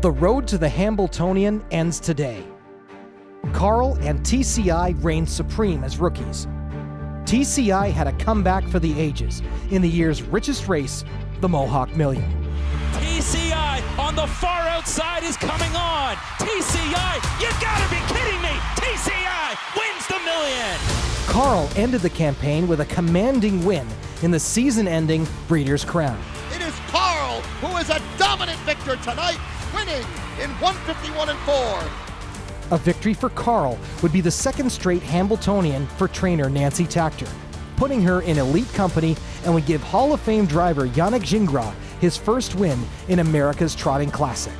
The road to the Hambletonian ends today. Carl and TCI reigned supreme as rookies. TCI had a comeback for the ages in the year's richest race, the Mohawk Million. TCI on the far outside is coming on. TCI, you gotta be kidding me. TCI wins the million. Carl ended the campaign with a commanding win in the season-ending Breeders' Crown. It is Carl who is a dominant victor tonight, winning in 151-4. A victory for Carl would be the second straight Hambletonian for trainer Nancy Tachter, putting her in elite company, and would give Hall of Fame driver Yannick Gingras his first win in America's Trotting Classic.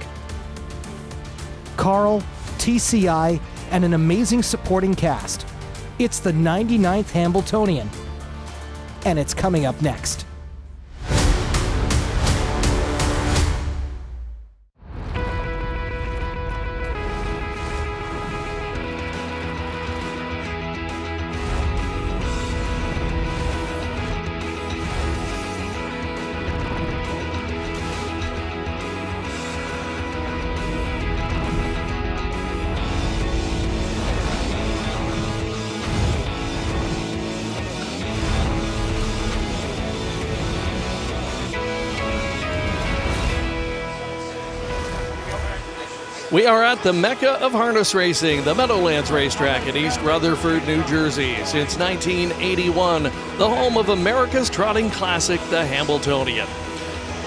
Carl, TCI, and an amazing supporting cast. It's the 99th Hambletonian, and it's coming up next. We are at the Mecca of harness racing, the Meadowlands Racetrack in East Rutherford, New Jersey. Since 1981, the home of America's Trotting Classic, the Hambletonian.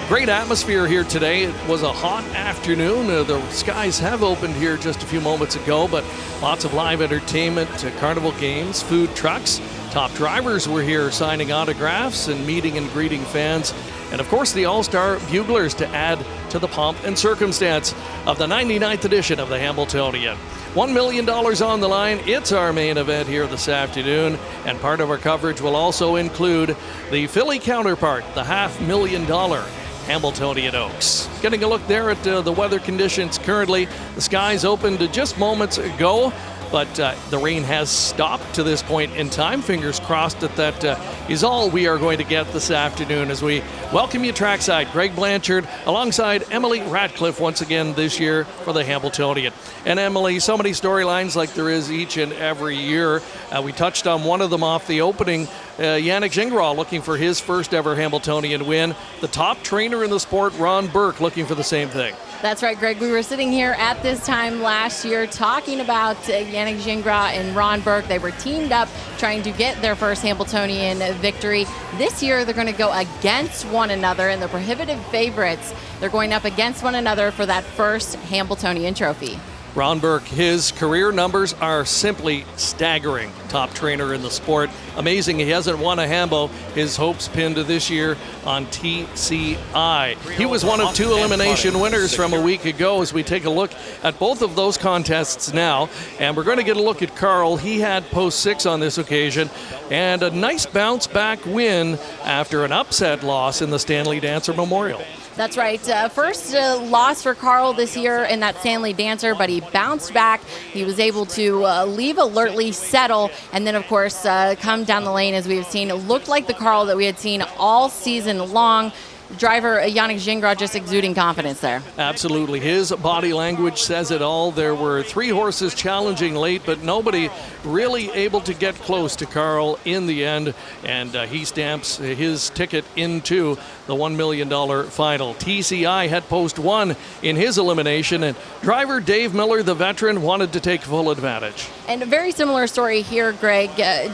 Great atmosphere here today. It was a hot afternoon. The skies have opened here just a few moments ago, but lots of live entertainment, carnival games, food trucks. Top drivers were here signing autographs and meeting and greeting fans. And of course, the All-Star Buglers to add to the pomp and circumstance of the 99th edition of the Hambletonian. $1 million on the line. It's our main event here this afternoon, and part of our coverage will also include the Philly counterpart, the $500,000 Hambletonian Oaks. Getting a look there at the weather conditions currently. The skies opened just moments ago, but the rain has stopped to this point in time. Fingers crossed that is all we are going to get this afternoon as we welcome you trackside. Greg Blanchard alongside Emily Ratcliffe once again this year for the Hambletonian. And Emily, so many storylines like there is each and every year. We touched on one of them off the opening. Yannick Gingras looking for his first ever Hambletonian win. The top trainer in the sport, Ron Burke, looking for the same thing. That's right, Greg. We were sitting here at this time last year talking about Yannick Gingras and Ron Burke. They were teamed up trying to get their first Hambletonian victory. This year, they're going to go against one another, and the prohibitive favorites, they're going up against one another for that first Hambletonian trophy. Ron Burke, his career numbers are simply staggering. Top trainer in the sport. Amazing he hasn't won a Hambo. His hopes pinned this year on TCI. He was one of two elimination winners from a week ago as we take a look at both of those contests now. And we're going to get a look at Carl. He had post 6 on this occasion and a nice bounce back win after an upset loss in the Stanley Dancer Memorial. That's right. First loss for Carl this year in that Stanley Dancer, but he bounced back. He was able to leave alertly, settle, and then, of course, come down the lane as we have seen. It looked like the Carl that we had seen all season long. Driver Yannick Gingras just exuding confidence there. Absolutely. His body language says it all. There were 3 horses challenging late, but nobody really able to get close to Carl in the end, and he stamps his ticket into the $1 million final. TCI had post 1 in his elimination, and driver Dave Miller, the veteran, wanted to take full advantage. And a very similar story here, Greg.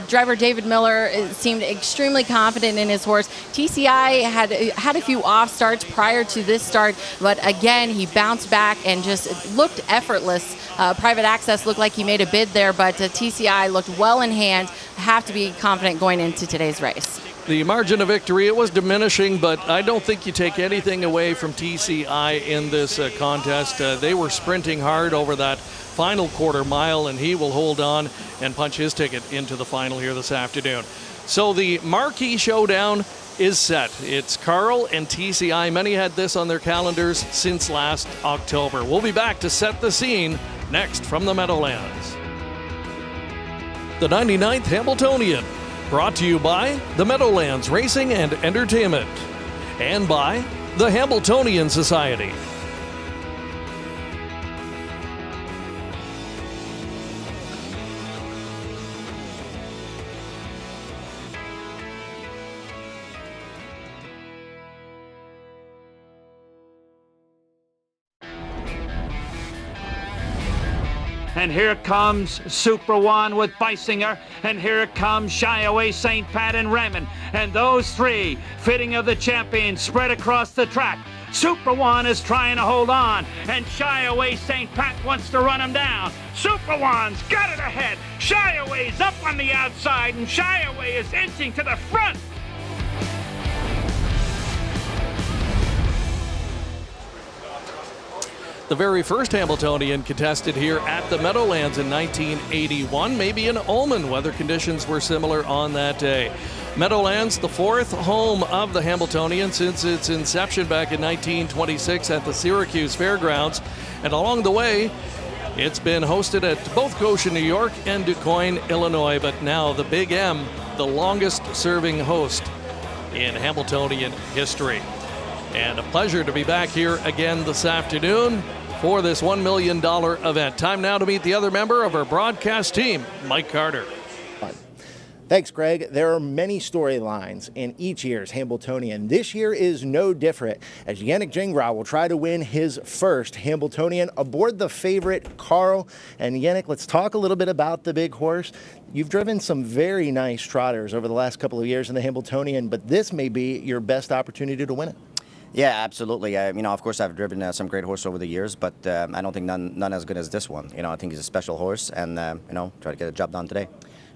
Driver David Miller seemed extremely confident in his horse. TCI had a few off starts prior to this start, but again, he bounced back and just looked effortless. Private Access looked like he made a bid there, but TCI looked well in hand. Have to be confident going into today's race. The margin of victory, it was diminishing, but I don't think you take anything away from TCI in this contest. They were sprinting hard over that final quarter mile, and he will hold on and punch his ticket into the final here this afternoon. So the marquee showdown is set. It's Carl and TCI. Many had this on their calendars since last October. We'll be back to set the scene next from the Meadowlands. The 99th Hambletonian, brought to you by the Meadowlands Racing and Entertainment and by the Hambletonian Society. And here comes Super One with Beisinger. And here comes Shy Away St. Pat and Raymond. And those three, fitting of the champions, spread across the track. Super One is trying to hold on, and Shy Away St. Pat wants to run him down. Super One's got it ahead. Shy Away's up on the outside, and Shy Away is inching to the front. The very first Hambletonian contested here at the Meadowlands in 1981. Maybe in Ullman, weather conditions were similar on that day. Meadowlands, the fourth home of the Hambletonian since its inception back in 1926 at the Syracuse Fairgrounds. And along the way, it's been hosted at both Goshen, New York and DuQuoin, Illinois. But now the Big M, the longest serving host in Hambletonian history. And a pleasure to be back here again this afternoon for this $1 million event. Time now to meet the other member of our broadcast team, Mike Carter. Thanks, Greg. There are many storylines in each year's Hambletonian. This year is no different, as Yannick Gingras will try to win his first Hambletonian aboard the favorite Carl. And Yannick, let's talk a little bit about the big horse. You've driven some very nice trotters over the last couple of years in the Hambletonian, but this may be your best opportunity to win it. Yeah, absolutely. Of course, I've driven some great horses over the years, but I don't think none as good as this one. I think he's a special horse, and try to get the job done today.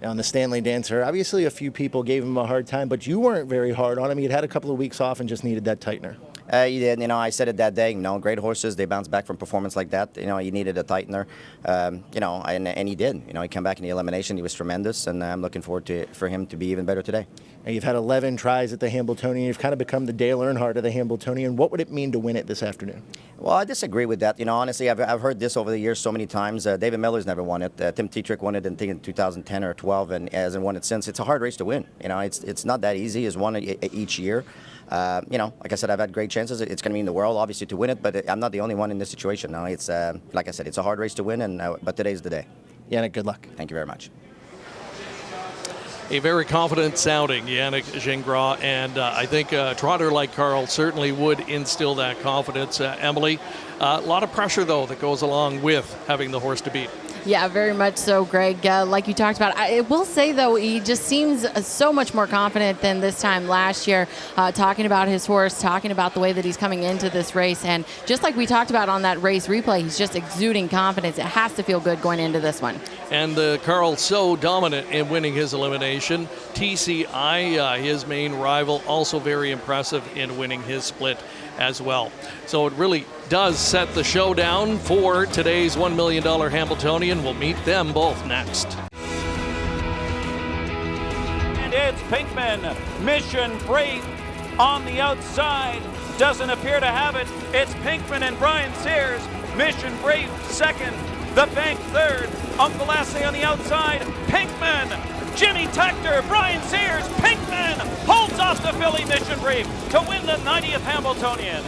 On the Stanley Dancer, obviously a few people gave him a hard time, but you weren't very hard on him. He'd had a couple of weeks off and just needed that tightener. You did. I said it that day. Great horses, they bounce back from performance like that. He needed a tightener. And he did. He came back in the elimination. He was tremendous, and I'm looking forward for him to be even better today. Now, you've had 11 tries at the Hambletonian. You've kind of become the Dale Earnhardt of the Hambletonian. What would it mean to win it this afternoon? Well, I disagree with that. Honestly, I've heard this over the years so many times. David Miller's never won it. Tim Tetrick won it in 2010 or 12, and hasn't won it since. It's a hard race to win. It's not that easy. It's one each year. Like I said, I've had great chances. It's going to mean the world, obviously, to win it, but I'm not the only one in this situation. No, it's like I said, it's a hard race to win, but today's the day. Yannick, good luck. Thank you very much. A very confident sounding Yannick Gingras, and I think a trotter like Carl certainly would instill that confidence. Emily, a lot of pressure, though, that goes along with having the horse to beat. Yeah, very much so, Greg. Like you talked about, I will say, though, he just seems so much more confident than this time last year, talking about his horse, talking about the way that he's coming into this race. And just like we talked about on that race replay, he's just exuding confidence. It has to feel good going into this one. And Carl so dominant in winning his elimination. TCI, his main rival, also very impressive in winning his split as well. So it really does set the showdown for today's $1 million Hambletonian. We'll meet them both next. And it's Pinkman, Mission Brave on the outside. Doesn't appear to have it. It's Pinkman and Brian Sears. Mission Brave second. The Bank third. Uncle Lassie on the outside. Pinkman, Jimmy Tector, Brian Sears. Pinkman holds off the filly Mission Brave to win the 90th Hambletonian.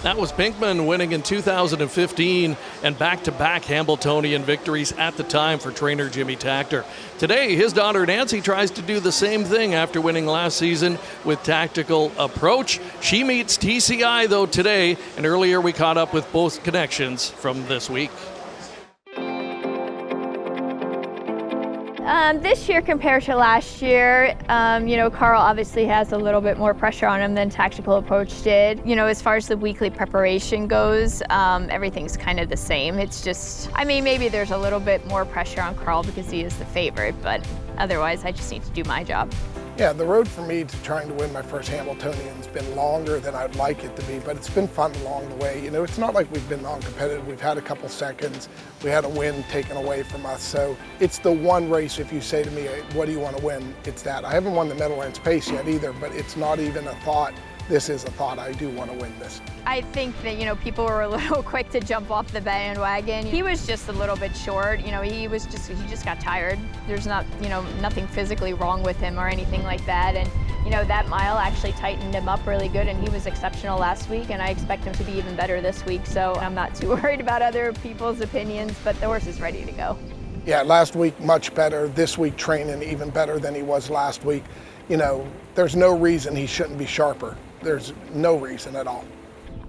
That was Pinkman winning in 2015 and back-to-back Hambletonian victories at the time for trainer Jimmy Tactor. Today, his daughter Nancy tries to do the same thing after winning last season with Tactical Approach. She meets TCI, though, today, and earlier we caught up with both connections from this week. This year compared to last year, Carl obviously has a little bit more pressure on him than Tactical Approach did. As far as the weekly preparation goes, everything's kind of the same. It's just, maybe there's a little bit more pressure on Carl because he is the favorite, but otherwise I just need to do my job. Yeah, the road for me to trying to win my first Hambletonian has been longer than I'd like it to be, but it's been fun along the way. It's not like we've been non-competitive. We've had a couple seconds. We had a win taken away from us. So it's the one race, if you say to me, what do you want to win? It's that. I haven't won the Meadowlands Pace yet either, but it's not even a thought. This is a thought. I do want to win this. I think that, people were a little quick to jump off the bandwagon. He was just a little bit short. He just got tired. There's not, nothing physically wrong with him or anything like that. And, that mile actually tightened him up really good, and he was exceptional last week, and I expect him to be even better this week. So I'm not too worried about other people's opinions, but the horse is ready to go. Yeah, last week much better. This week training even better than he was last week. There's no reason he shouldn't be sharper. There's no reason at all.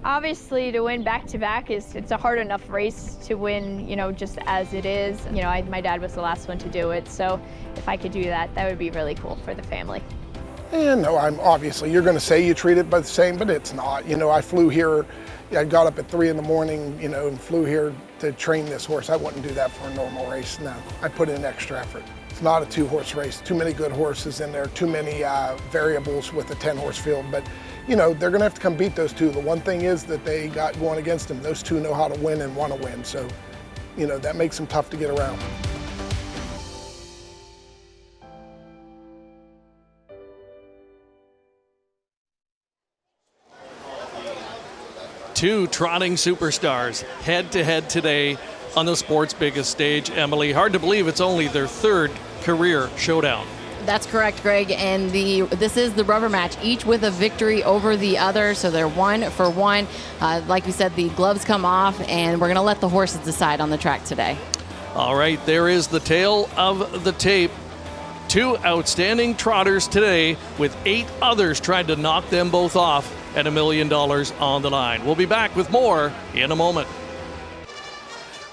Obviously, to win back-to-back it's a hard enough race to win, just as it is. My dad was the last one to do it, so if I could do that, that would be really cool for the family. And no, you're going to say you treat it the same, but it's not. I flew here, I got up at 3 in the morning, and flew here to train this horse. I wouldn't do that for a normal race. No, I put in extra effort. It's not a 2-horse race. Too many good horses in there, too many variables with a 10-horse field. But, they're going to have to come beat those two. The one thing is that they got going against them. Those two know how to win and want to win. So, that makes them tough to get around. Two trotting superstars head-to-head today on the sport's biggest stage. Emily, hard to believe it's only their 3rd career showdown. That's correct, Greg, and this is the rubber match, each with a victory over the other, so they're 1 for 1. Like we said, the gloves come off, and we're going to let the horses decide on the track today. All right, there is the tale of the tape. 2 outstanding trotters today, with 8 others trying to knock them both off, and $1 million on the line. We'll be back with more in a moment.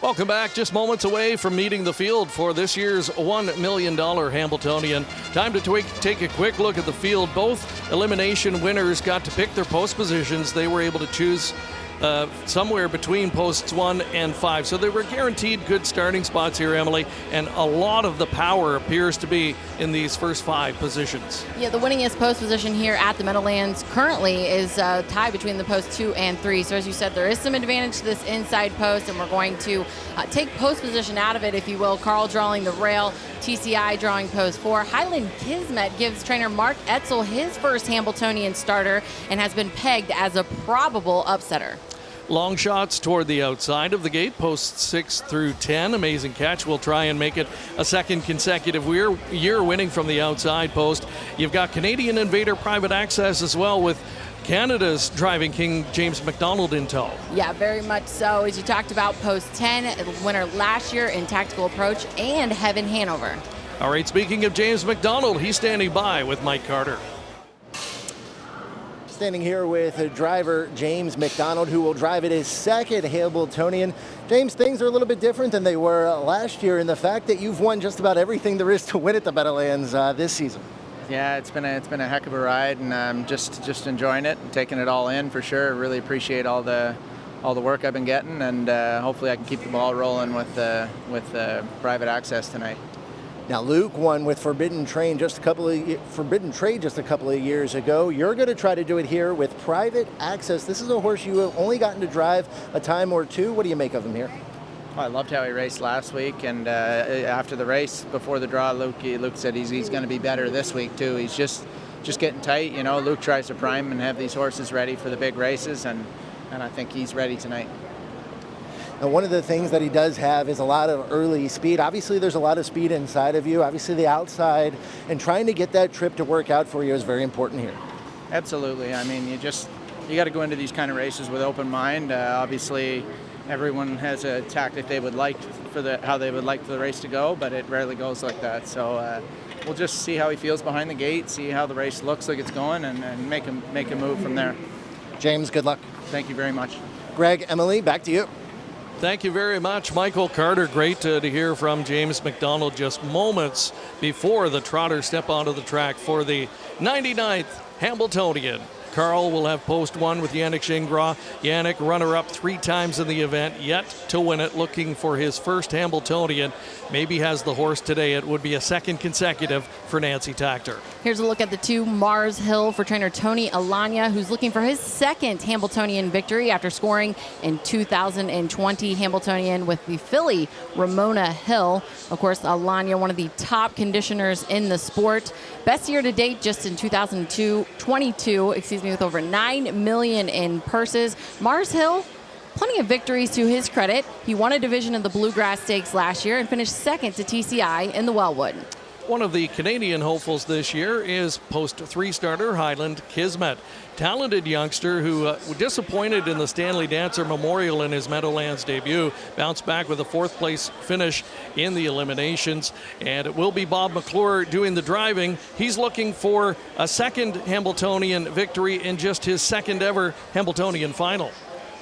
Welcome back. Just moments away from meeting the field for this year's $1 million Hambletonian. Time to take a quick look at the field. Both elimination winners got to pick their post positions. They were able to choose somewhere between posts 1 and 5. So they were guaranteed good starting spots here, Emily, and a lot of the power appears to be in these first 5 positions. Yeah, the winningest post position here at the Meadowlands currently is tied between the posts 2 and 3. So as you said, there is some advantage to this inside post, and we're going to take post position out of it, if you will. Carl drawing the rail, TCI drawing post 4. Highland Kismet gives trainer Mark Etzel his first Hambletonian starter and has been pegged as a probable upsetter. Long shots toward the outside of the gate, posts 6 through 10. Amazing Catch will try and make it a 2nd consecutive year winning from the outside post. You've got Canadian Invader Private Access as well, with Canada's driving king James McDonald in tow. Yeah, very much so. As you talked about, post 10, winner last year in Tactical Approach, and Heaven Hanover. All right, speaking of James McDonald, he's standing by with Mike Carter. Standing here with driver James McDonald, who will drive it his 2nd Hambletonian. James, things are a little bit different than they were last year in the fact that you've won just about everything there is to win at the Meadowlands this season. Yeah, it's been a heck of a ride, and I'm just enjoying it and taking it all in for sure. Really appreciate all the work I've been getting, and hopefully I can keep the ball rolling with private access tonight. Now, Luke won with Forbidden Trade just a couple of years ago. You're going to try to do it here with Private Access. This is a horse you have only gotten to drive a time or 2. What do you make of him here? Well, I loved how he raced last week, and after the race, before the draw, Luke said he's going to be better this week too. He's just getting tight. Luke tries to prime and have these horses ready for the big races, and I think he's ready tonight. And one of the things that he does have is a lot of early speed. Obviously, there's a lot of speed inside of you. Obviously, the outside, and trying to get that trip to work out for you is very important here. Absolutely. I mean, you got to go into these kind of races with open mind. Obviously, everyone has a tactic they would like how they would like the race to go, but it rarely goes like that. So we'll just see how he feels behind the gate, see how the race looks like it's going, and make a move from there. James, good luck. Thank you very much. Greg, Emily, back to you. Thank you very much, Michael Carter. Great to hear from James McDonald just moments before the trotters step onto the track for the 99th Hambletonian. Carl will have post 1 with Yannick Gingras. Yannick, runner-up 3 times in the event, yet to win it, looking for his first Hambletonian. Maybe has the horse today. It would be a 2nd consecutive for Nancy Tactor. Here's a look at the 2, Mars Hill for trainer Tony Alagna, who's looking for his 2nd Hambletonian victory after scoring in 2020 Hambletonian with the filly Ramona Hill. Of course, Alagna, one of the top conditioners in the sport. Best year to date just in 2022, with over $9 million in purses. Mars Hill, plenty of victories to his credit. He won a division of the Bluegrass Stakes last year and finished 2nd to TCI in the Wellwood. One of the Canadian hopefuls this year is post 3-starter Highland Kismet. Talented youngster who disappointed in the Stanley Dancer Memorial in his Meadowlands debut, bounced back with a 4th place finish in the eliminations, and it will be Bob McClure doing the driving. He's looking for a second Hambletonian victory in just his 2nd ever Hambletonian final.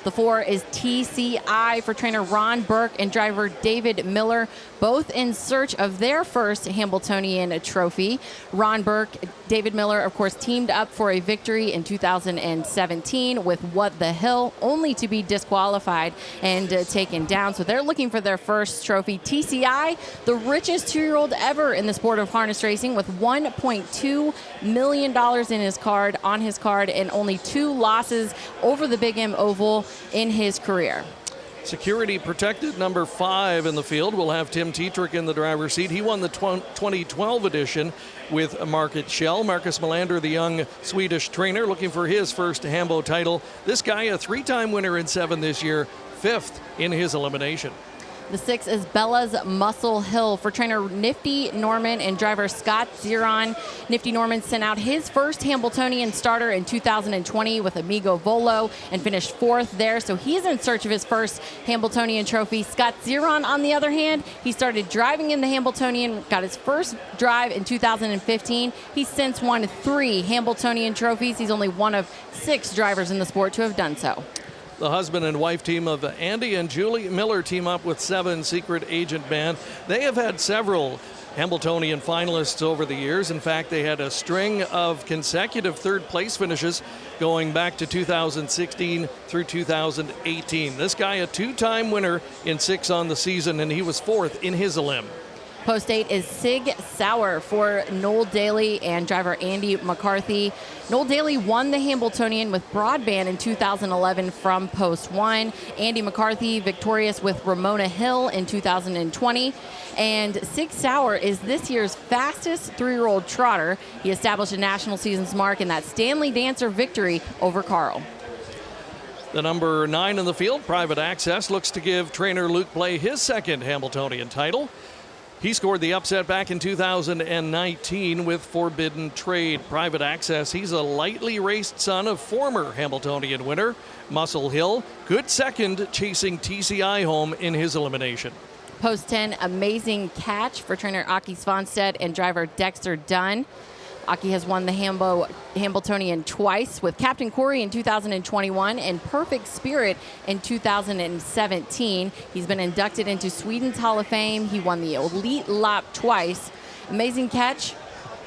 The 4 is TCI for trainer Ron Burke and driver David Miller, both in search of their first Hambletonian trophy. Ron Burke, David Miller, of course, teamed up for a victory in 2017 with What the Hill, only to be disqualified and taken down. So they're looking for their first trophy. TCI, the richest 2-year-old ever in the sport of harness racing, with $1.2 million on his card, and only 2 losses over the Big M Oval in his career. Security protected number 5 in the field. We'll have Tim Tetrick in the driver's seat. He won the 2012 edition with Market Shell. Marcus Melander, the young Swedish trainer, looking for his first Hambo title. This guy, a 3-time winner in 7 this year, 5th in his elimination. The 6 is Bella's Muscle Hill for trainer Nifty Norman and driver Scott Ziron. Nifty Norman sent out his first Hambletonian starter in 2020 with Amigo Volo and finished 4th there, so he's in search of his first Hambletonian trophy. Scott Ziron, on the other hand, he started driving in the Hambletonian, got his first drive in 2015. He's since won 3 Hambletonian trophies. He's only one of 6 drivers in the sport to have done so. The husband and wife team of Andy and Julie Miller team up with 7 Secret Agent Band. They have had several Hambletonian finalists over the years. In fact, they had a string of consecutive 3rd place finishes going back to 2016 through 2018. This guy, a 2-time winner in 6 on the season, and he was 4th in his elim. Post 8 is Sig Sauer for Noel Daly and driver Andy McCarthy. Noel Daly won the Hambletonian with Broadband in 2011 from Post 1. Andy McCarthy victorious with Ramona Hill in 2020. And Sig Sauer is this year's fastest 3-year-old trotter. He established a national seasons mark in that Stanley Dancer victory over Carl. The number 9 in the field, Private Access, looks to give trainer Luke Blay his 2nd Hambletonian title. He scored the upset back in 2019 with Forbidden Trade. Private Access, he's a lightly raced son of former Hambletonian winner Muscle Hill. Good 2nd, chasing TCI home in his elimination. Post 10, Amazing Catch for trainer Aki Svanstedt and driver Dexter Dunn. Aki has won the Hambletonian twice with Captain Corey in 2021 and Perfect Spirit in 2017. He's been inducted into Sweden's Hall of Fame. He won the Elite Lap twice. Amazing Catch,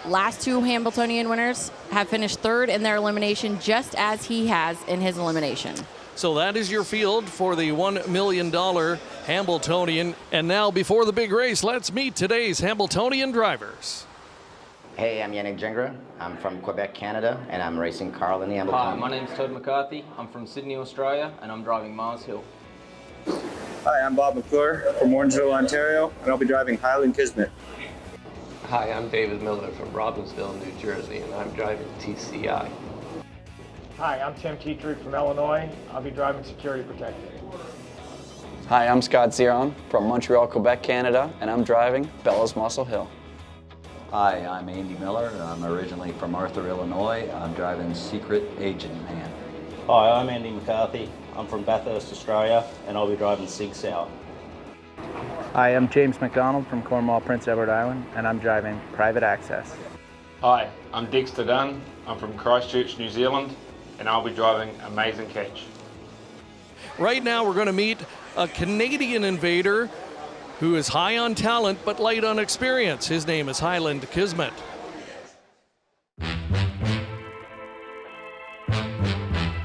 last 2 Hambletonian winners have finished 3rd in their elimination, just as he has in his elimination. So that is your field for the $1 million Hambletonian. And now, before the big race, let's meet today's Hambletonian drivers. Hey, I'm Yannick Gingras. I'm from Quebec, Canada, and I'm racing Carl in the Hambletonian. Hi, my name's Todd McCarthy. I'm from Sydney, Australia, and I'm driving Mars Hill. Hi, I'm Bob McClure from Orangeville, Ontario, and I'll be driving Highland Kismet. Hi, I'm David Miller from Robbinsville, New Jersey, and I'm driving TCI. Hi, I'm Tim Tetrick from Illinois. I'll be driving Security Protected. Hi, I'm Scott Ziron from Montreal, Quebec, Canada, and I'm driving Bella's Muscle Hill. Hi, I'm Andy Miller. I'm originally from Arthur, Illinois. I'm driving Secret Agent Man. Hi, I'm Andy McCarthy. I'm from Bathurst, Australia, and I'll be driving Sig Sauer. Hi, I'm James McDonald from Cornwall, Prince Edward Island, and I'm driving Private Access. Hi, I'm Dexter Dunn. I'm from Christchurch, New Zealand, and I'll be driving Amazing Catch. Right now, we're going to meet a Canadian invader who is high on talent but light on experience. His name is Highland Kismet.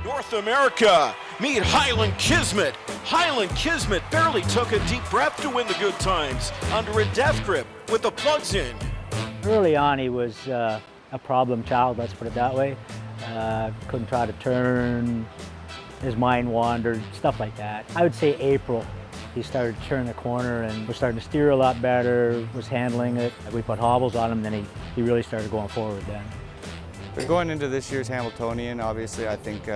North America, meet Highland Kismet. Highland Kismet barely took a deep breath to win the good times under a death grip with the plugs in. Early on, he was a problem child, let's put it that way. Couldn't try to turn, his mind wandered, stuff like that. I would say April. He started to turn the corner and was starting to steer a lot better, was handling it. We put hobbles on him, then he really started going forward then. Going into this year's Hambletonian, obviously I think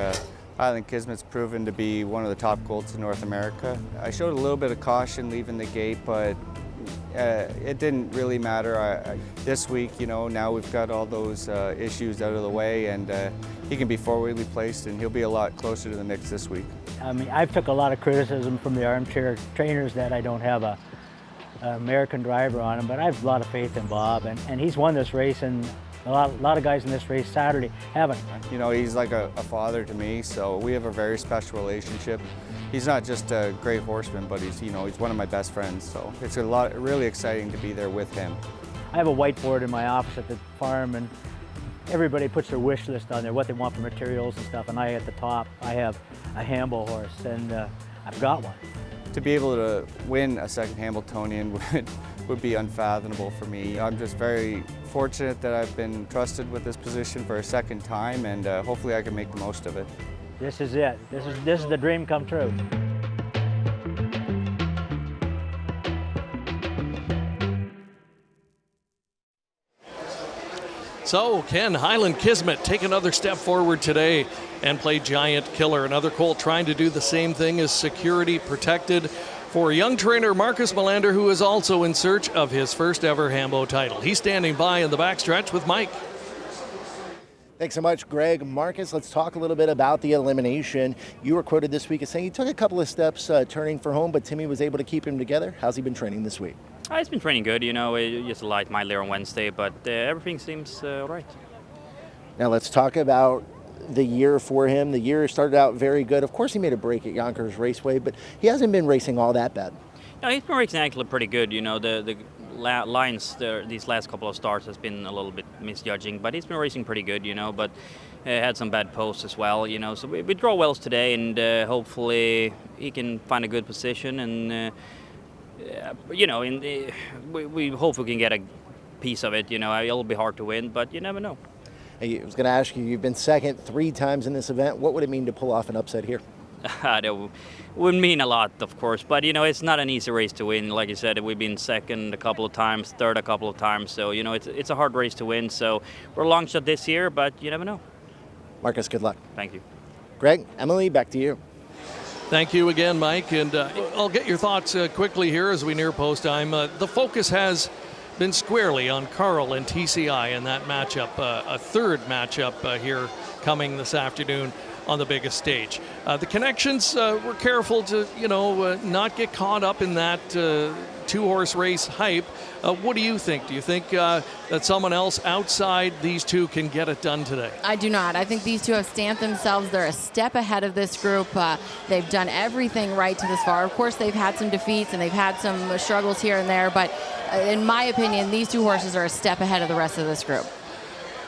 Highland Kismet's proven to be one of the top colts in North America. I showed a little bit of caution leaving the gate, but it didn't really matter. This week, now we've got all those issues out of the way, and he can be forwardly placed, and he'll be a lot closer to the mix this week. I mean, I've took a lot of criticism from the armchair trainers that I don't have an American driver on him, but I have a lot of faith in Bob, and he's won this race, and a lot of guys in this race Saturday haven't. He's like a father to me, so we have a very special relationship. He's not just a great horseman, but he's one of my best friends, so it's really exciting to be there with him. I have a whiteboard in my office at the farm, and everybody puts their wish list on there, what they want for materials and stuff, and at the top, I have a Hamble horse, and I've got one. To be able to win a second Hambletonian would be unfathomable for me. I'm just very fortunate that I've been trusted with this position for a second time, and hopefully I can make the most of it. This is it. This is the dream come true. So can Highland Kismet take another step forward today and play Giant Killer? Another colt trying to do the same thing as Security Protected for young trainer Marcus Melander, who is also in search of his first ever Hambo title. He's standing by in the backstretch with Mike. Thanks so much, Greg. Marcus, let's talk a little bit about the elimination. You were quoted this week as saying he took a couple of steps turning for home, but Timmy was able to keep him together. How's he been training this week? He's been training good, just a light mildly on Wednesday, but everything seems all right. Now let's talk about the year for him. The year started out very good. Of course, he made a break at Yonkers Raceway, but he hasn't been racing all that bad. No, he's been racing actually pretty good. The lines these last couple of starts has been a little bit misjudging, but he's been racing pretty good, but had some bad posts as well, So we draw wells today, and hopefully he can find a good position, and we hope we can get a piece of it. It'll be hard to win, but you never know. I was going to ask you, you've been second 3 times in this event. What would it mean to pull off an upset here? That wouldn't mean a lot, of course, but it's not an easy race to win. Like you said, we've been second a couple of times, third a couple of times, so it's a hard race to win. So we're a long shot this year, but you never know. Marcus, good luck. Thank you. Greg, Emily, back to you. Thank you again, Mike, and I'll get your thoughts quickly here as we near post time. The focus has been squarely on Carl and TCI in that matchup, a third matchup here coming this afternoon on the biggest stage. The connections were careful to, not get caught up in that 2-horse race hype. What do you think? Do you think that someone else outside these two can get it done today? I do not. I think these two have stamped themselves. They're a step ahead of this group. They've done everything right to this far. Of course, they've had some defeats and they've had some struggles here and there, but in my opinion, these 2 horses are a step ahead of the rest of this group.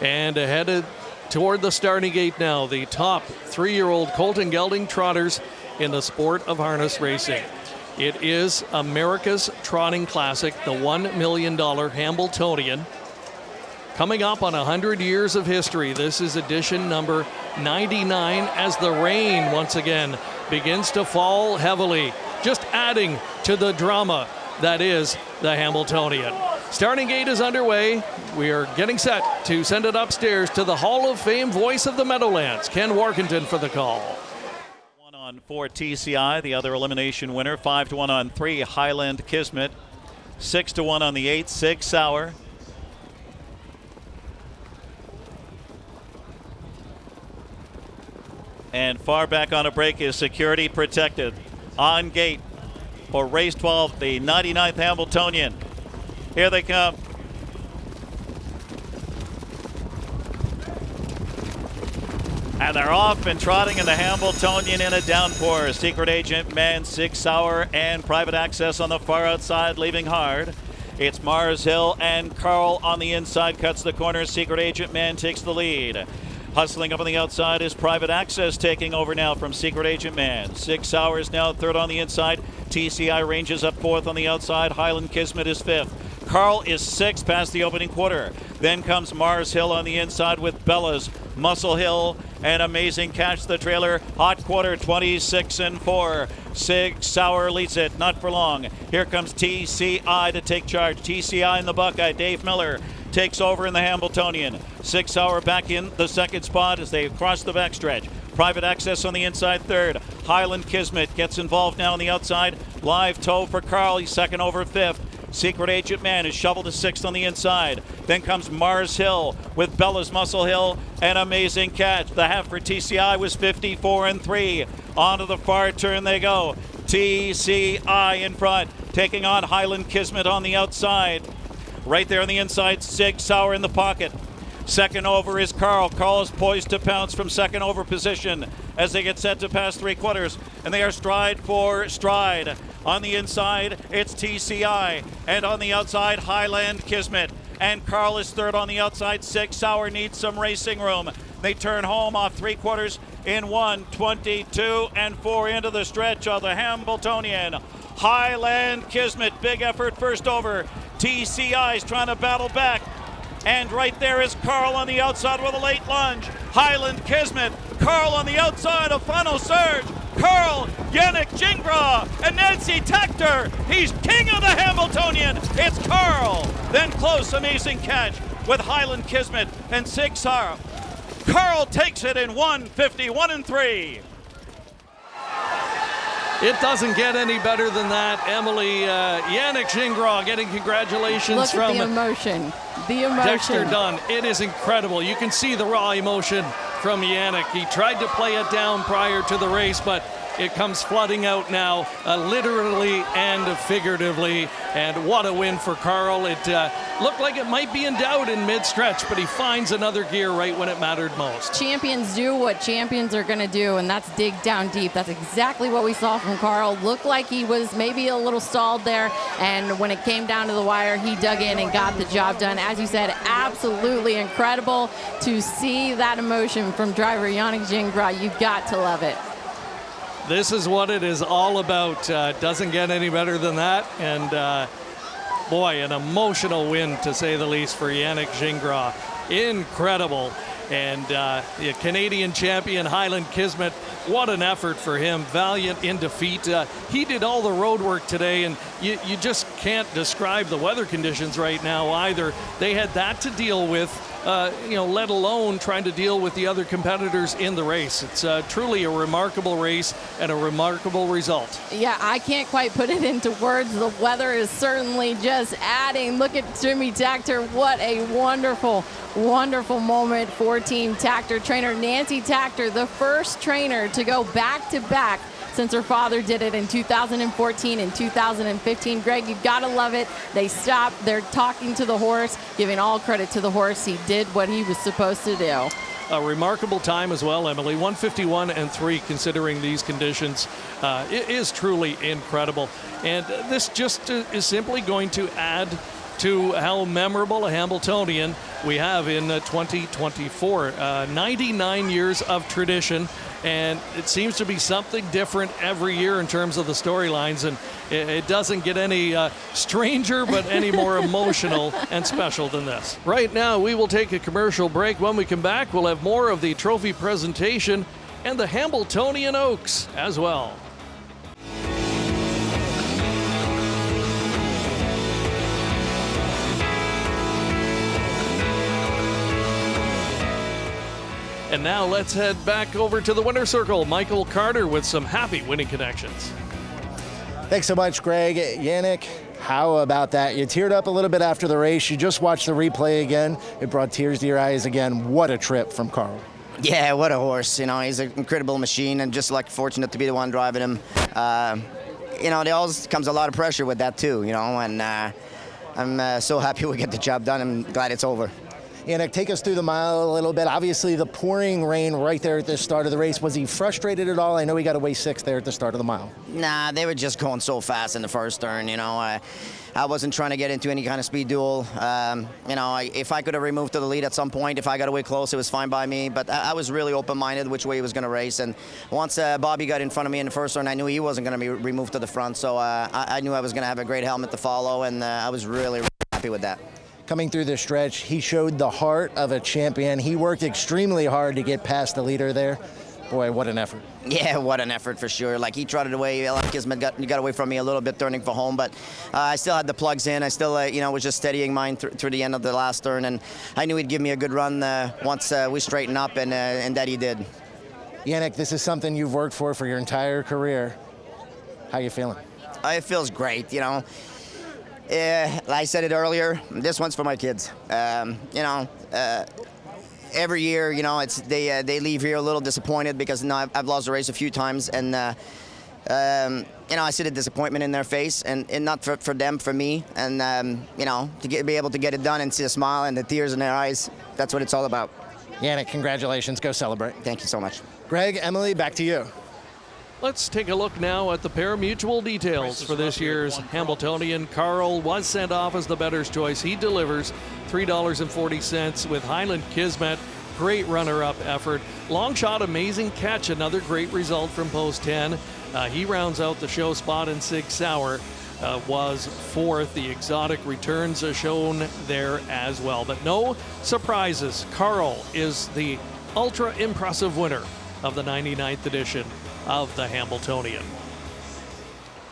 And headed toward the starting gate now, the top 3-year-old Colton Gelding trotters in the sport of harness racing. It is America's Trotting Classic, the $1 million Hambletonian. Coming up on 100 years of history, this is edition number 99 as the rain once again begins to fall heavily, just adding to the drama that is the Hambletonian. Starting gate is underway. We are getting set to send it upstairs to the Hall of Fame voice of the Meadowlands, Ken Warkentin, for the call. 1 on 4 TCI, the other elimination winner. 5-1 on 3 Highland Kismet. 6-1 on the 8 6 Sauer. And far back on a break is Security Protected. On gate for race 12, the 99th Hambletonian. Here they come. And they're off and trotting in the Hambletonian in a downpour. Secret Agent Man, 6 Sauer, and Private Access on the far outside, leaving hard. It's Mars Hill and Carl on the inside, cuts the corner. Secret Agent Man takes the lead. Hustling up on the outside is Private Access, taking over now from Secret Agent Man. 6 Sauer now third on the inside. TCI ranges up 4th on the outside. Highland Kismet is 5th. Carl is 6th past the opening quarter. Then comes Mars Hill on the inside with Bella's, Muscle Hill, and Amazing Catch the trailer. Hot quarter, 26-4. 6 Sauer leads it, not for long. Here comes TCI to take charge. TCI in the Buckeye. Dave Miller takes over in the Hambletonian. 6 Sauer back in the second spot as they cross the backstretch. Private Access on the inside third. Highland Kismet gets involved now on the outside. Live toe for Carl. He's second over 5th. Secret Agent Man is shoveled to 6th on the inside. Then comes Mars Hill with Bella's Muscle Hill. An amazing catch. The half for TCI was 54-3. Onto the far turn they go. TCI in front, taking on Highland Kismet on the outside. Right there on the inside, Sig Sauer in the pocket. Second over is Carl. Carl is poised to pounce from second over position as they get set to pass 3/4. And they are stride for stride. On the inside, it's TCI. And on the outside, Highland Kismet. And Carl is third on the outside. Sig Sauer needs some racing room. They turn home off 3/4 in 1:22.4 into the stretch of the Hambletonian. Highland Kismet, big effort first over. TCI's trying to battle back. And right there is Carl on the outside with a late lunge. Highland Kismet, Carl on the outside, a final surge. Carl, Yannick Gingras, and Nancy Tactor. He's king of the Hambletonian. It's Carl. Then close, amazing catch with Highland Kismet and Sig Sauer. Carl takes it in 1:51.3. It doesn't get any better than that, Emily. Yannick Gingras getting congratulations Look from at the emotion. The emotion. Dexter Dunn. It is incredible. You can see the raw emotion from Yannick. He tried to play it down prior to the race, but it comes flooding out now, literally and figuratively. And what a win for Carl. It looked like it might be in doubt in mid-stretch, but he finds another gear right when it mattered most. Champions do what champions are going to do, and that's dig down deep. That's exactly what we saw from Carl. Looked like he was maybe a little stalled there, and when it came down to the wire, he dug in and got the job done. As you said, absolutely incredible to see that emotion from driver Yannick Gingras. You've got to love it. This is what it is all about. Doesn't get any better than that. And boy, an emotional win to say the least for Yannick Gingras. Incredible. And the Canadian champion Highland Kismet, what an effort for him. Valiant in defeat. He did all the road work today, and you just can't describe the weather conditions right now either. They had that to deal with. Let alone trying to deal with the other competitors in the race. It's truly a remarkable race and a remarkable result. Yeah, I can't quite put it into words. The weather is certainly just adding. Look at Jimmy Tactor. What a wonderful, wonderful moment for Team Tactor. Trainer Nancy Tactor, the first trainer to go back-to-back since her father did it in 2014 and 2015. Greg, you've got to love it. They stopped. They're talking to the horse, giving all credit to the horse. He did what he was supposed to do. A remarkable time as well, Emily. 1:51.3 considering these conditions. It is truly incredible. And this just is simply going to add to how memorable a Hambletonian we have in 2024. 99 years of tradition. And it seems to be something different every year in terms of the storylines, and it doesn't get any stranger, but any more emotional and special than this. Right now, we will take a commercial break. When we come back, we'll have more of the trophy presentation and the Hambletonian Oaks as well. And now let's head back over to the winner's circle. Michael Carter with some happy winning connections. Thanks so much, Greg. Yannick, how about that? You teared up a little bit after the race. You just watched the replay again. It brought tears to your eyes again. What a trip from Carl. Yeah, what a horse. He's an incredible machine, and just fortunate to be the one driving him. There always comes a lot of pressure with that too, and I'm so happy we get the job done. I'm glad it's over. Yannick, take us through the mile a little bit. Obviously, the pouring rain right there at the start of the race. Was he frustrated at all? I know he got away 6 there at the start of the mile. Nah, they were just going so fast in the first turn, I wasn't trying to get into any kind of speed duel. If I could have removed to the lead at some point, if I got away close, it was fine by me. But I was really open-minded which way he was going to race. And once Bobby got in front of me in the first turn, I knew he wasn't going to be removed to the front. So I knew I was going to have a great helmet to follow, and I was really, really happy with that. Coming through the stretch, he showed the heart of a champion. He worked extremely hard to get past the leader there. Boy, what an effort. Yeah, what an effort for sure. He trotted away. Kismet got away from me a little bit turning for home, but I still had the plugs in. I still, was just steadying mine through the end of the last turn, and I knew he'd give me a good run once we straightened up, and that he did. Yannick, this is something you've worked for your entire career. How you feeling? It feels great, I said it earlier. This one's for my kids. Every year, it's they leave here a little disappointed because I've lost the race a few times, and I see the disappointment in their face, and not for them, for me, and to be able to get it done and see a smile and the tears in their eyes. That's what it's all about. Yannick, congratulations. Go celebrate. Thank you so much. Greg, Emily, back to you. Let's take a look now at the pari-mutuel details for this year's Hambletonian. Carl was sent off as the bettor's choice. He delivers $3.40 with Highland Kismet. Great runner-up effort. Long shot, amazing catch. Another great result from post 10. He rounds out the show spot, in Sig Sauer was fourth. The exotic returns are shown there as well. But no surprises. Carl is the ultra-impressive winner of the 99th edition of the Hambletonian.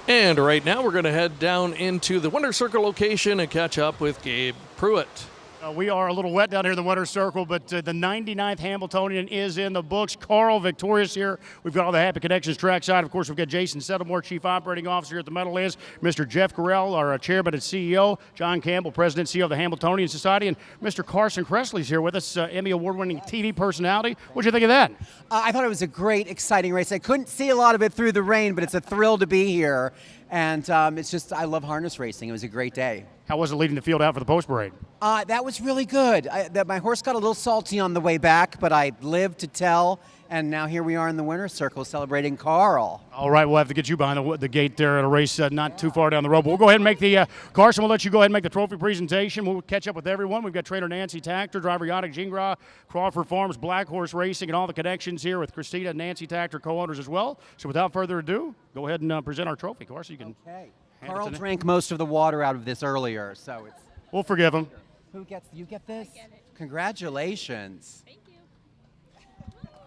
And right now we're going to head down into the Winter Circle location and catch up with Gabe Pruitt. We are a little wet down here in the Winter Circle, but the 99th Hambletonian is in the books. Carl victorious here. We've got all the Happy Connections trackside. Of course, we've got Jason Settlemore, Chief Operating Officer here at the Meadowlands, Mr. Jeff Carell, our Chairman and CEO, John Campbell, President and CEO of the Hambletonian Society, and Mr. Carson Kressley's here with us, Emmy Award-winning TV personality. What'd you think of that? I thought it was a great, exciting race. I couldn't see a lot of it through the rain, but it's a thrill to be here. And it's just, I love harness racing. It was a great day. How was it leading the field out for the post parade? That was really good. My horse got a little salty on the way back, but I lived to tell. And now here we are in the Winter Circle celebrating Carl. All right, we'll have to get you behind the gate there at a race not too far down the road. But we'll go ahead and make the, Carson, we'll let you go ahead and make the trophy presentation. We'll catch up with everyone. We've got trainer Nancy Tactor, driver Yannick Gingras, Crawford Farms, Black Horse Racing, and all the connections here with Christina and Nancy Tactor, co-owners as well. So without further ado, go ahead and present our trophy. Carson, you can. Okay. Carl drank most of the water out of this earlier, so it's. We'll forgive him. Who gets, you get this? Congratulations.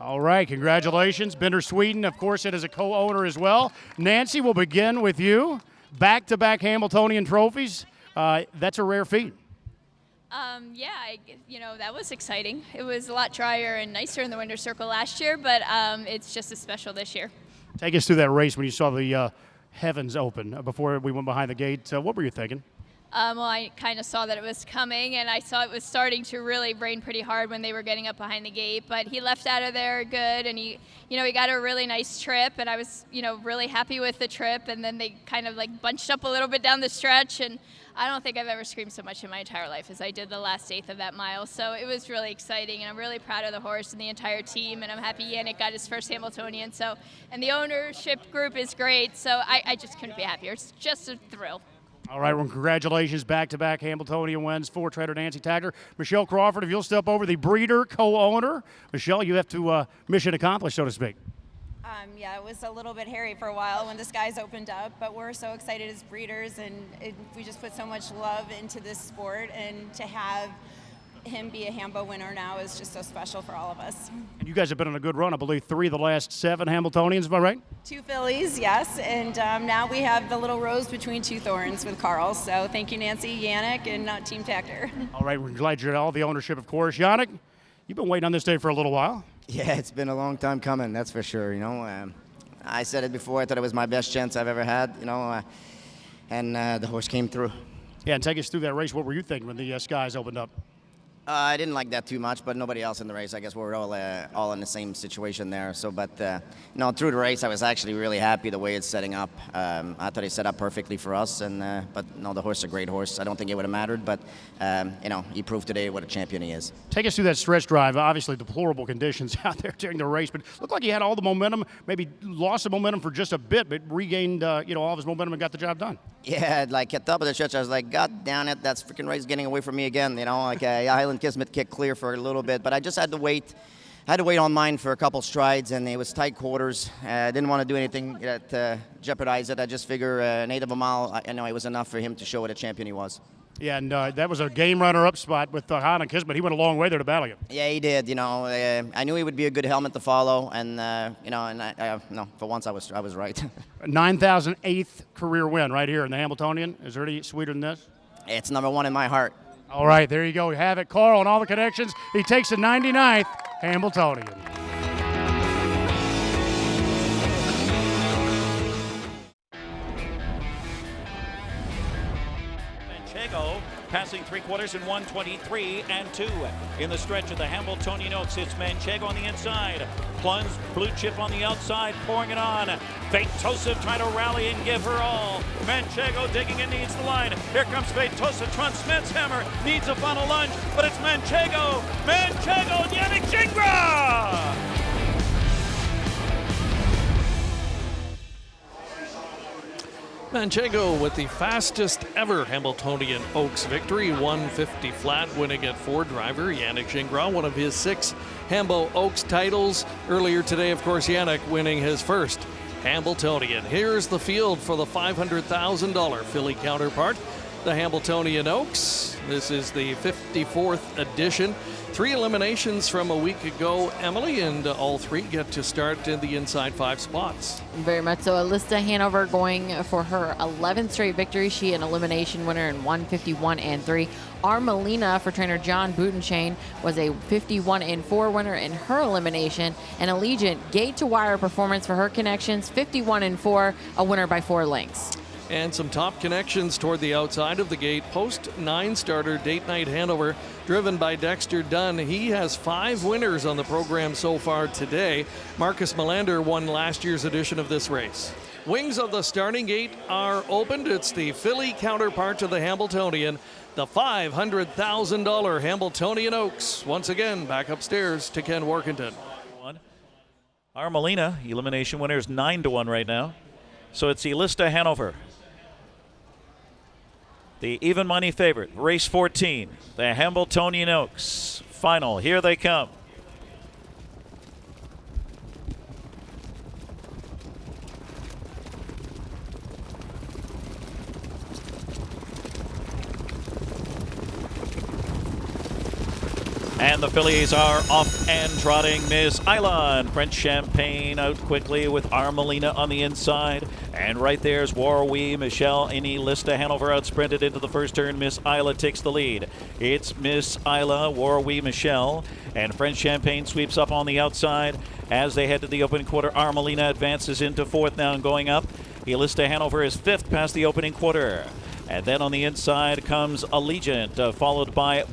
All right, congratulations. Bender Sweden, of course, it is a co-owner as well. Nancy, we'll begin with you. Back-to-back Hambletonian trophies. That's a rare feat. That was exciting. It was a lot drier and nicer in the Winter Circle last year, but it's just as special this year. Take us through that race when you saw the heavens open before we went behind the gate. What were you thinking? I kind of saw that it was coming, and I saw it was starting to really rain pretty hard when they were getting up behind the gate. But he left out of there good, and he got a really nice trip, and I was, really happy with the trip. And then they kind of bunched up a little bit down the stretch, and I don't think I've ever screamed so much in my entire life as I did the last eighth of that mile. So it was really exciting, and I'm really proud of the horse and the entire team, and I'm happy Yannick got his first Hambletonian. And the ownership group is great, so I just couldn't be happier. It's just a thrill. All right, well, congratulations, back-to-back Hambletonian wins for trainer Nancy Tactor. Michelle Crawford, if you'll step over, the breeder co-owner. Michelle, you have to mission accomplished, so to speak. It was a little bit hairy for a while when the skies opened up, but we're so excited as breeders, and we just put so much love into this sport, and to have him be a Hambo winner now is just so special for all of us. And you guys have been on a good run. I believe 3 of the last 7 Hambletonians, am I right? 2 fillies, yes, and now we have the little rose between 2 thorns with Carl. So thank you, Nancy, Yannick, and Team Tactor. All right, we're glad you're all the ownership, of course. Yannick, you've been waiting on this day for a little while. Yeah, it's been a long time coming, that's for sure. I said it before, I thought it was my best chance I've ever had, and the horse came through. Yeah, and take us through that race. What were you thinking when the skies opened up? I didn't like that too much, but nobody else in the race. I guess we were all in the same situation there. So, but through the race, I was actually really happy the way it's setting up. I thought it set up perfectly for us, but the horse is a great horse. I don't think it would have mattered, but he proved today what a champion he is. Take us through that stretch drive. Obviously, deplorable conditions out there during the race, but looked like he had all the momentum. Maybe lost the momentum for just a bit, but regained all of his momentum and got the job done. Yeah, at the top of the stretch, I was like, God damn it, that's freaking race getting away from me again. Highland Kismet kicked clear for a little bit, but I just had to wait. I had to wait on mine for a couple strides, and it was tight quarters. I didn't want to do anything that jeopardized it. I just figure an eighth of a mile, it was enough for him to show what a champion he was. Yeah, and that was a game runner-up spot with Highland Kismet. He went a long way there to battle you. Yeah, he did. I knew he would be a good helmet to follow, and for once I was right. 9,008th career win right here in the Hambletonian. Is there any sweeter than this? It's number 1 in my heart. All right, there you go. We have it. Carl and all the connections. He takes the 99th Hambletonian. passing 3/4 in 1:23 and 2. In the stretch of the Hambletonian Oaks, it's Manchego on the inside. Plunge, Blue Chip on the outside, pouring it on. Feitosa trying to rally and give her all. Manchego digging in, needs the line. Here comes Feitosa. Tron Smith's hammer needs a final lunge, but it's Manchego. Manchego, Yannick Gingras! Manchego with the fastest ever Hambletonian Oaks victory, 150 flat, winning at 4. Driver Yannick Gingras, one of his 6 Hambo Oaks titles. Earlier today, of course, Yannick winning his first Hambletonian. Here's the field for the $500,000 Philly counterpart, the Hambletonian Oaks. This is the 54th edition. 3 eliminations from a week ago, Emily, and all 3 get to start in the inside 5 spots. Very much so. Alyssa Hanover going for her 11th straight victory. She an elimination winner in 151 and 3. Armelina for trainer John Boutenchain was a 51 and 4 winner in her elimination. And Allegiant gate to wire performance for her connections, 51 and 4, a winner by 4 lengths. And some top connections toward the outside of the gate. Post 9 starter Date Night Hanover, driven by Dexter Dunn. He has 5 winners on the program so far today. Marcus Melander won last year's edition of this race. Wings of the starting gate are opened. It's the Philly counterpart to the Hambletonian, the $500,000 Hambletonian Oaks. Once again, back upstairs to Ken Workington. Armelina, elimination winner, is 9-1 right now. So it's Elista Hanover, the even money favorite. Race 14, the Hambletonian Oaks final. Here they come. And the fillies are off and trotting. Miss Isla and French Champagne out quickly with Armelina on the inside. And right there's Warwi Michelle in Elista Hanover out sprinted into the first turn. Miss Isla takes the lead. It's Miss Isla, Warwi Michelle, and French Champagne sweeps up on the outside. As they head to the opening quarter, Armelina advances into 4th now and going up. Elista Hanover is 5th past the opening quarter. And then on the inside comes Allegiant, followed by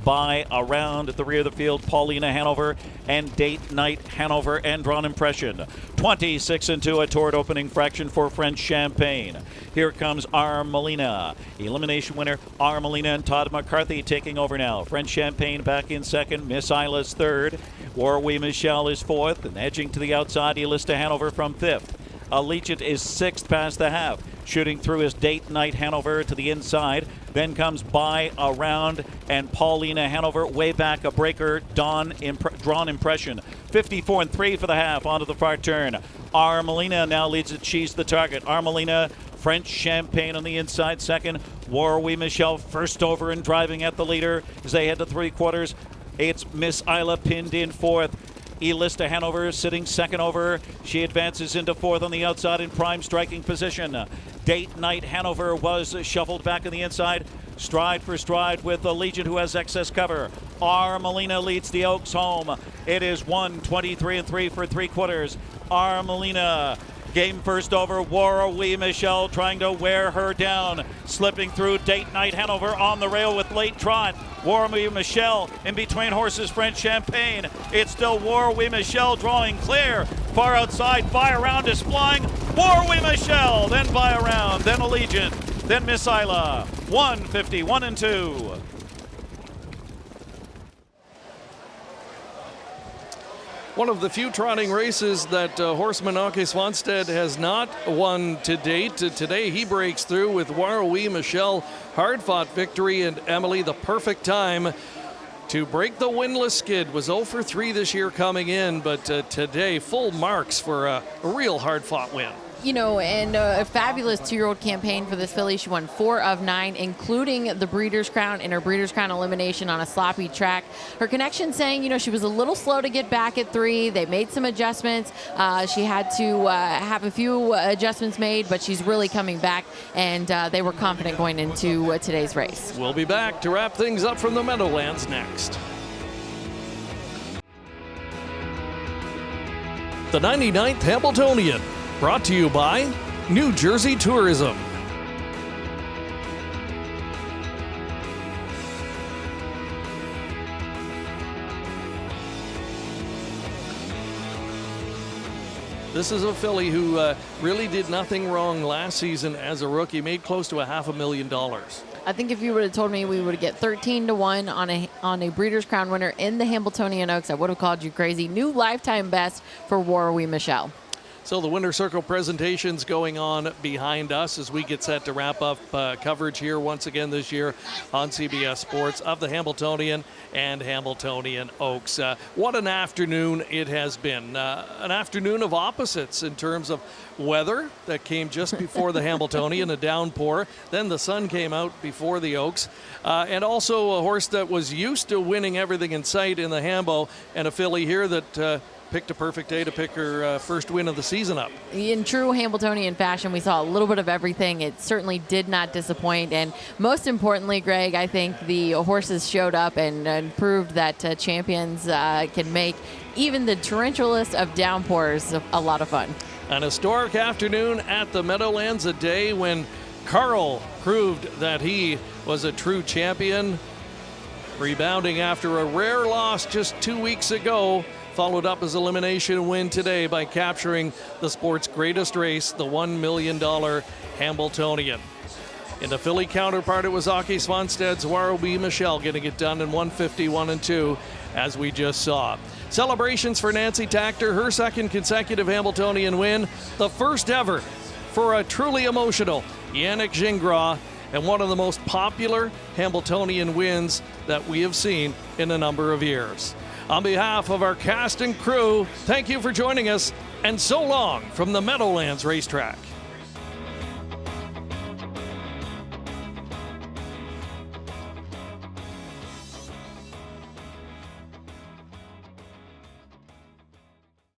Around at the rear of the field, Paulina Hanover and Date Night Hanover and Drawn Impression. 26 and 2, a toward opening fraction for French Champagne. Here comes Armelina. Elimination winner Armelina and Todd McCarthy taking over now. French Champagne back in 2nd, Miss Isla's 3rd. Warwi Michelle is 4th, and edging to the outside, Elista Hanover from 5th. Allegiant is 6th past the half. Shooting through his Date Night Hanover to the inside. Then comes By Around and Paulina Hanover. Way back a breaker, Drawn Impression. 54 and 3 for the half onto the far turn. Armelina now leads it. She's the target. Armelina, French Champagne on the inside 2nd. Warwi Michelle first over and driving at the leader as they head to 3/4. It's Miss Isla pinned in 4th. Elista Hanover sitting 2nd over. She advances into 4th on the outside in prime striking position. Date Night Hanover was shuffled back on the inside. Stride for stride with Allegiant, who has excess cover. Armelina leads the Oaks home. It is 1:23 and 3 for 3/4. Armelina game first over. Warwi Michelle trying to wear her down. Slipping through Date Night Hanover on the rail with late trot. Warwi Michelle in between horses French Champagne. It's still Warwi Michelle drawing clear. Far outside, By Around is flying. Warwi Michelle, then By Around, then Allegiant, then Miss Isla. 151 and 2. One of the few trotting races that horseman Åke Svanstedt has not won to date. Today he breaks through with Warwi Michelle. Hard-fought victory, and Emily, the perfect time to break the winless skid. Was 0 for 3 this year coming in, but today full marks for a real hard-fought win. You know, and a fabulous 2-year-old campaign for this filly. She won 4 of 9, including the Breeders' Crown in her Breeders' Crown elimination on a sloppy track. Her connection saying, you know, she was a little slow to get back at 3. They made some adjustments. She had to have a few adjustments made, but she's really coming back, and they were confident going into today's race. We'll be back to wrap things up from the Meadowlands next. The 99th Hambletonian, brought to you by New Jersey Tourism. This is a filly who really did nothing wrong last season as a rookie, made close to $500,000. I think if you would have told me we would get 13-1 on a Breeders' Crown winner in the Hambletonian Oaks, I would have called you crazy. New lifetime best for Warrawee Michelle. So the Winter Circle presentations going on behind us as we get set to wrap up coverage here once again this year on CBS Sports of the Hambletonian and Hambletonian Oaks. What an afternoon it has been. An afternoon of opposites in terms of weather that came just before the Hambletonian, a downpour. Then the sun came out before the Oaks. And also a horse that was used to winning everything in sight in the Hambo, and a filly here that picked a perfect day to pick her first win of the season up. In true Hambletonian fashion, we saw a little bit of everything. It certainly did not disappoint. And most importantly, Greg, I think the horses showed up and proved that champions can make even the torrentialest of downpours a lot of fun. An historic afternoon at the Meadowlands, a day when Carl proved that he was a true champion, rebounding after a rare loss just 2 weeks ago. Followed up his elimination win today by capturing the sport's greatest race, the $1 million Hambletonian. In the filly counterpart, it was Aki Svansted's Warrawee Michelle getting it done in 151-2, as we just saw. Celebrations for Nancy Tactor, her second consecutive Hambletonian win, the first ever for a truly emotional Yannick Gingras, and one of the most popular Hambletonian wins that we have seen in a number of years. On behalf of our cast and crew, thank you for joining us, and so long from the Meadowlands Racetrack.